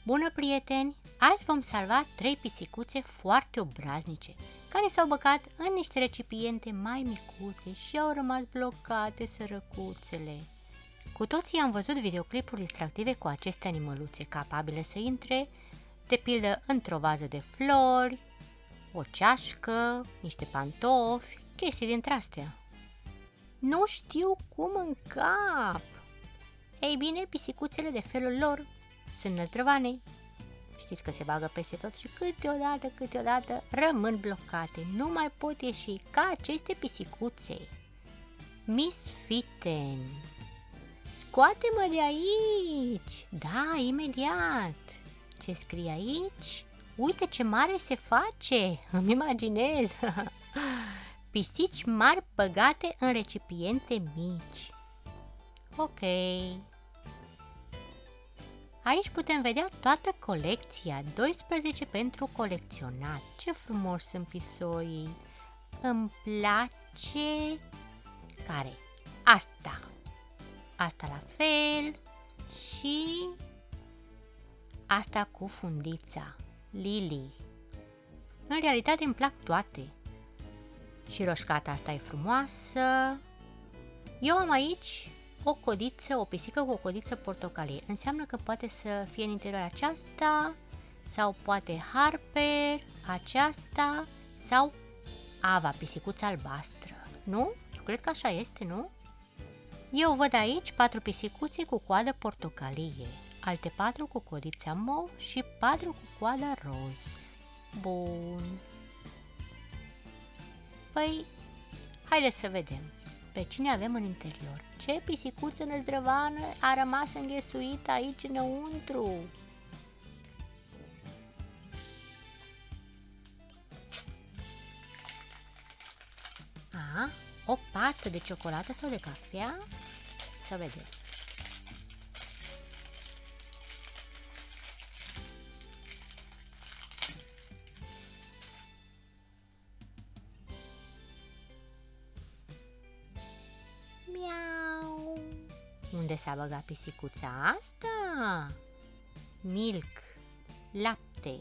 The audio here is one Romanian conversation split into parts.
Bună, prieteni! Azi vom salva 3 pisicuțe foarte obraznice, care s-au băgat în niște recipiente mai micuțe și au rămas blocate, sărăcuțele. Cu toții am văzut videoclipuri distractive cu aceste animăluțe, capabile să intre, de pildă, într-o vază de flori, o ceașcă, niște pantofi, chestii dintre astea. Nu știu cum încap! Ei bine, pisicuțele de felul lor sunt năzdrăvane. Știți că se bagă peste tot și câteodată rămân blocate. Nu mai pot ieși ca aceste pisicuțe. Misfiten, scoate-mă de aici! Da, imediat! Ce scrie aici? Uite ce mare se face! Îmi imaginez! Pisici mari băgate în recipiente mici. Ok. Aici putem vedea toată colecția, 12 pentru colecționat. Ce frumos sunt pisoii! Îmi place... Care? Asta! Asta la fel și... Asta cu fundița, Lily. În realitate îmi plac toate. Și roșcata asta e frumoasă. Eu am aici o codiță, o pisică cu o codiță portocalie. Înseamnă că poate să fie în interior aceasta, sau poate Harper, aceasta, sau Ava, pisicuța albastră. Nu? Eu cred că așa este, nu? Eu văd aici 4 pisicuțe cu coadă portocalie, alte 4 cu codița mov și 4 cu coada roz. Bun. Păi, haideți să vedem pe cine avem în interior. Ce pisicuță năzdrăvană a rămas înghesuită aici înăuntru? O pată de ciocolată sau de cafea? Să vedem. Miau! Unde s-a băgat pisicuța asta? Milk, lapte.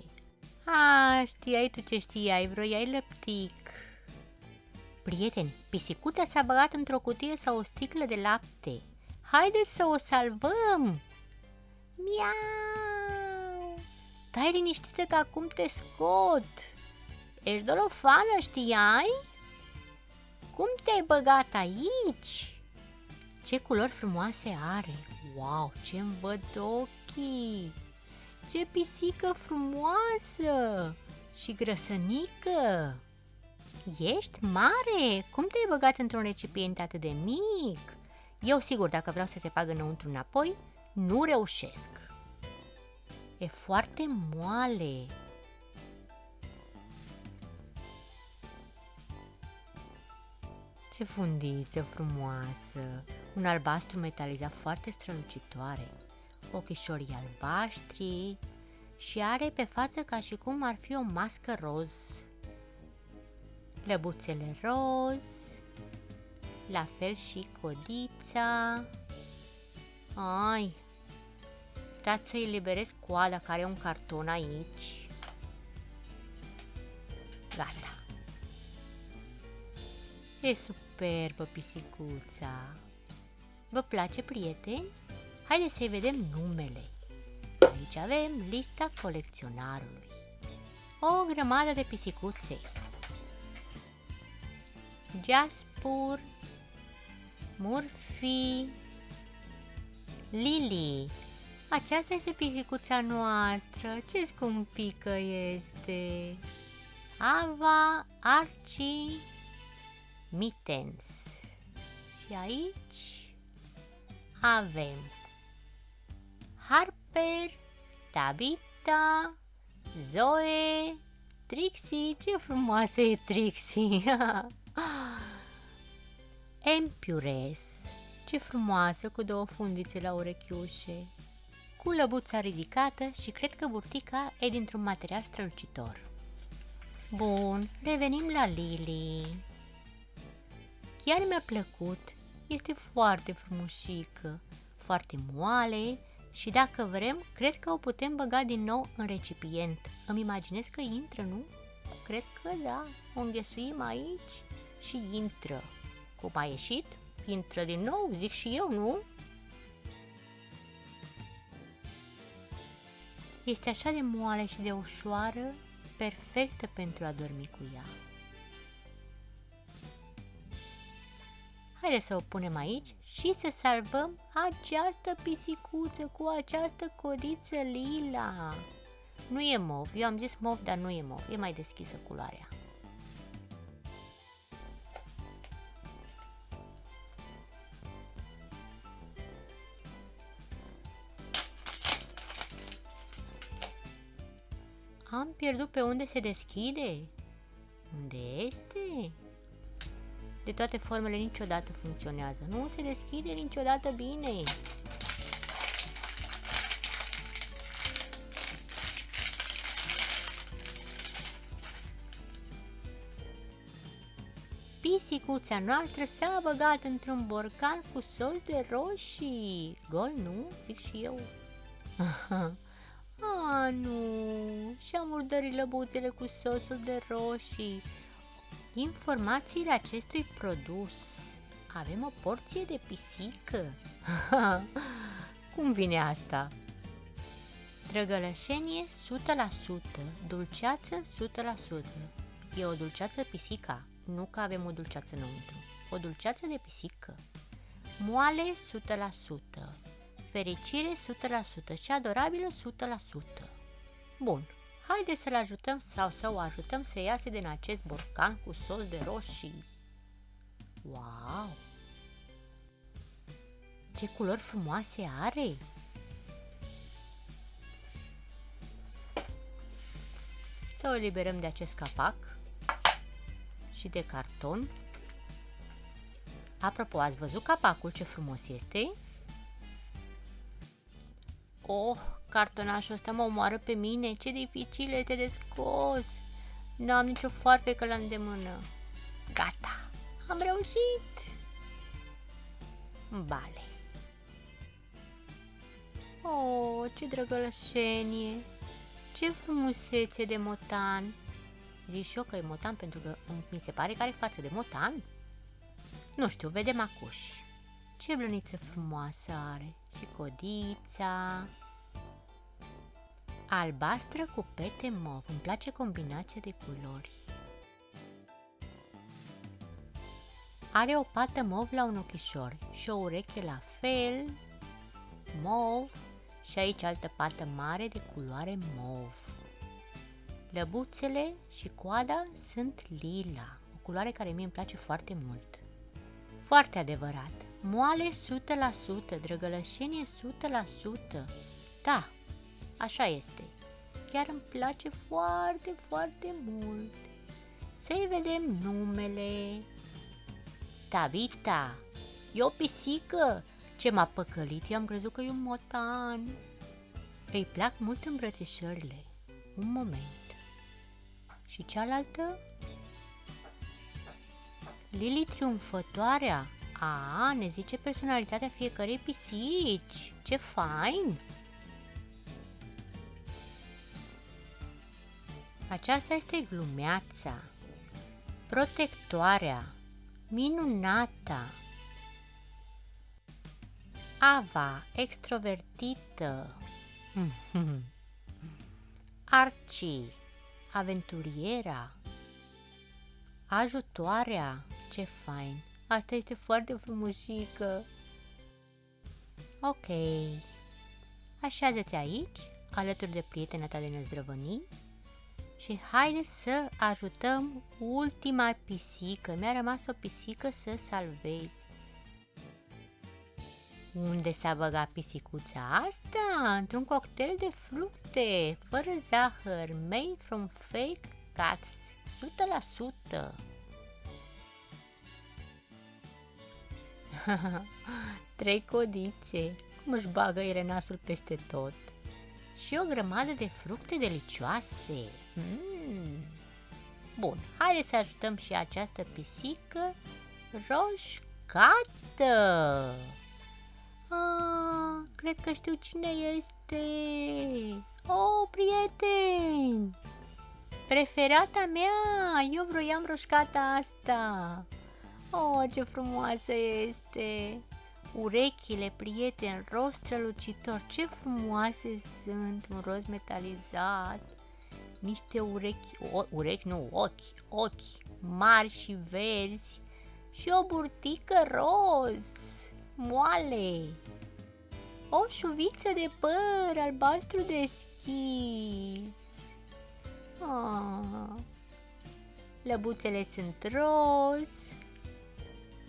Știai tu ce știai, vroiai lăptic. Prieteni, pisicuța s-a băgat într-o cutie sau o sticlă de lapte. Haideți să o salvăm! Miau! Stai liniștită că acum te scot! Ești dolofană, știai? Cum te-ai băgat aici? Ce culori frumoase are! Wow, ce-mi văd ochii! Ce pisică frumoasă! Și grăsănică! Ești mare! Cum te-ai băgat într-un recipient atât de mic? Eu sigur, dacă vreau să te bag înăuntru înapoi, nu reușesc. E foarte moale. Ce fundiță frumoasă! Un albastru metalizat foarte strălucitoare. Ochișorii albaștri și are pe față ca și cum ar fi o mască roz. Lăbuțele roz, la fel și codița. Stați să eliberez coada care are un carton aici. Gata. E superbă pisicuța. Vă place, prieteni? Haideți să-i vedem numele. Aici avem lista colecționarului. O grămadă de pisicuțe. Jasper, Murphy, Lily. Aceasta este pisicuța noastră. Ce scumpică este! Ava, Archie, Mittens. Și aici avem Harper, Tabitha, Zoe, Trixie. Ce frumoasă e Trixie! Empures, ce frumoasă, cu 2 fundițe la urechiușe, cu lăbuța ridicată și cred că burtica e dintr-un material strălucitor. Bun, revenim la Lily. Chiar mi-a plăcut, este foarte frumușică, foarte moale, Și dacă vrem, cred că o putem băga din nou în recipient. Îmi imaginez că intră, nu? Cred că da. O înghesuim aici și intră. Cum a ieșit? Intră din nou, zic și eu, nu? Este așa de moale și de ușoară, perfectă pentru a dormi cu ea. Haideți să o punem aici și să salvăm această pisicuță cu această codiță lila. Nu e mov, eu am zis mov, dar nu e mov, e mai deschisă culoarea. Am pierdut pe unde se deschide. Unde este? De toate formele niciodată funcționează. Nu se deschide niciodată bine. Pisicuța noastră s-a băgat într-un borcan cu sos de roșii. Gol, nu? Zic și eu. Nu, și-a murdărit lăbuțele cu sosul de roșii. Informațiile acestui produs. Avem o porție de pisică. Cum vine asta? Drăgălășenie 100%, dulceață 100%. E o dulceață pisica, nu că avem o dulceață înăuntru. O dulceață de pisică. Moale 100%. Fericire 100% și adorabilă 100%. Bun, haideți să-l ajutăm sau să o ajutăm să iasă din acest borcan cu sos de roșii. Wow! Ce culori frumoase are! Să o eliberăm de acest capac și de carton. Apropo, ați văzut capacul ce frumos este? Oh, cartonașul ăsta mă omoară pe mine, ce dificil este de scos. Nu am nicio foarfecă la îndemână. Gata, am reușit. Bale. Oh, ce drăgălășenie, ce frumusețe de motan. Zic și eu că e motan pentru că mi se pare că are față de motan. Nu știu, vedem acuși. Ce blăniță frumoasă are. Și codița. Albastră cu pete mov. Îmi place combinația de culori. Are o pată mov la un ochișor și o ureche la fel, mov, și aici altă pată mare de culoare mov. Lăbuțele și coada sunt lila, o culoare care mie îmi place foarte mult. Foarte adevărat. Moale 100%, drăgălășenie 100%. Da, așa este. Chiar îmi place foarte, foarte mult. Să-i vedem numele. Tabita, e o pisică. Ce m-a păcălit, eu am crezut că e un motan. Îi plac mult îmbrățișările. Un moment. Și cealaltă? Lili triumfătoarea. A, ne zice personalitatea fiecărei pisici. Ce fain! Aceasta este glumeața. Protectoarea. Minunata. Ava, extrovertită. Archie, aventuriera. Ajutoarea. Ce fain! Asta este foarte frumușică. Ok. Așează-te aici, alături de prietena ta de năzdrăvănii și haide să ajutăm ultima pisică. Mi-a rămas o pisică să salvezi. Unde s-a băgat pisicuța asta? Într-un cocktail de fructe, fără zahăr, made from fake cats, 100%. 3 codițe, cum își bagă ele nasul peste tot. Și o grămadă de fructe delicioase. Bun, haide să ajutăm și această pisică roșcată. cred că știu cine este. Oh, prieteni! Preferata mea! Eu vroiam roșcata asta! Oh, ce frumoasă este! Urechile, prieteni, roz strălucitor, ce frumoase sunt, un roz metalizat, niște ochi mari și verzi și o burtică roz, moale, o șuviță de păr albastru deschis. Lăbuțele sunt roz,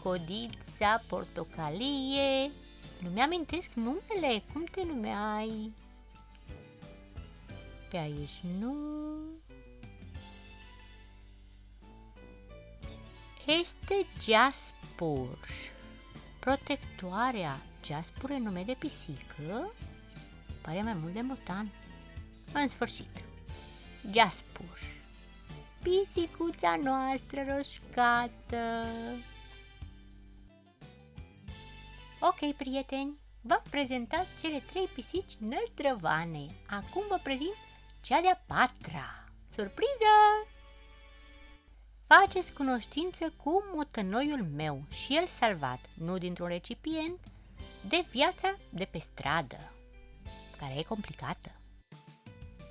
codița portocalie. Nu mi-amintesc numele, cum te numeai? Pe aici nu. Este Jaspur. Protectoarea. Jaspur e nume de pisică? Pare mai mult de motan. În sfârșit, Jaspur, pisicuța noastră roșcată. Ok, prieteni, v-am prezentat cele 3 pisici năzdrăvane. Acum vă prezint cea de-a 4-a. Surpriză! Faceți cunoștință cu motănoiul meu și el salvat, nu dintr-un recipient, de viața de pe stradă, care e complicată.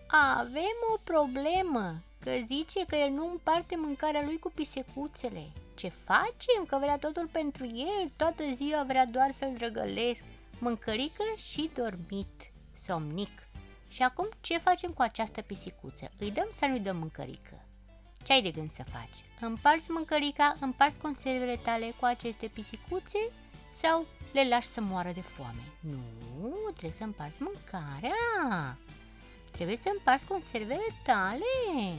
Avem o problemă, că zice că el nu împarte mâncarea lui cu pisecuțele. Ce facem? Că vrea totul pentru el, toată ziua vrea doar să-l drăgălesc, mâncărică și dormit, somnic. Și acum ce facem cu această pisicuță? Îi dăm sau nu-i dăm mâncărică? Ce ai de gând să faci? Împarți mâncărica, împarți conservele tale cu aceste pisicuțe sau le lași să moară de foame? Nu, trebuie să împarți mâncarea. Trebuie să împarți conservele tale.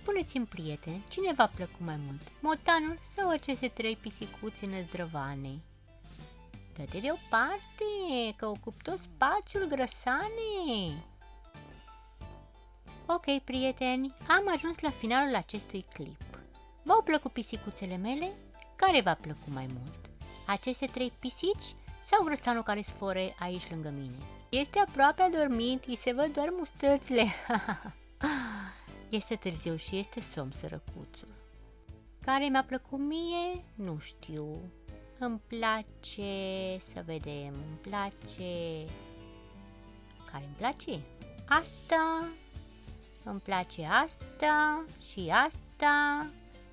Spuneți-mi, prieteni, cine v-a plăcut mai mult? Motanul sau aceste 3 pisicuțe năzdrăvane? Dă-te deoparte, că ocup tot spațiul, grăsane. Ok, prieteni, am ajuns la finalul acestui clip. V-au plăcut pisicuțele mele? Care v-a plăcut mai mult? Aceste 3 pisici sau grăsanul care sfore aici lângă mine? Este aproape adormit, îi se văd doar mustățile. Este târziu și este somn sărăcuțul. Care mi-a plăcut mie? Nu știu. Îmi place, să vedem, îmi place... Care îmi place? Asta, îmi place asta și asta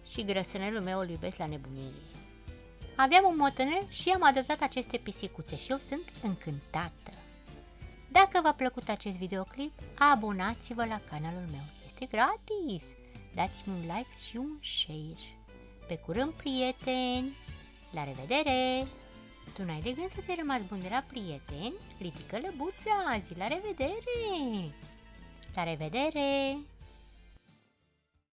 și grăsănelul meu îl iubesc la nebunie. Aveam un motanel și am adoptat aceste pisicuțe și eu sunt încântată. Dacă v-a plăcut acest videoclip, abonați-vă la canalul meu. Este gratis! Dați-mi un like și un share. Pe curând, prieteni! La revedere! Tu n-ai de gând să te rămas bun de la prieteni? Ridică lăbuța! Zi la revedere! La revedere!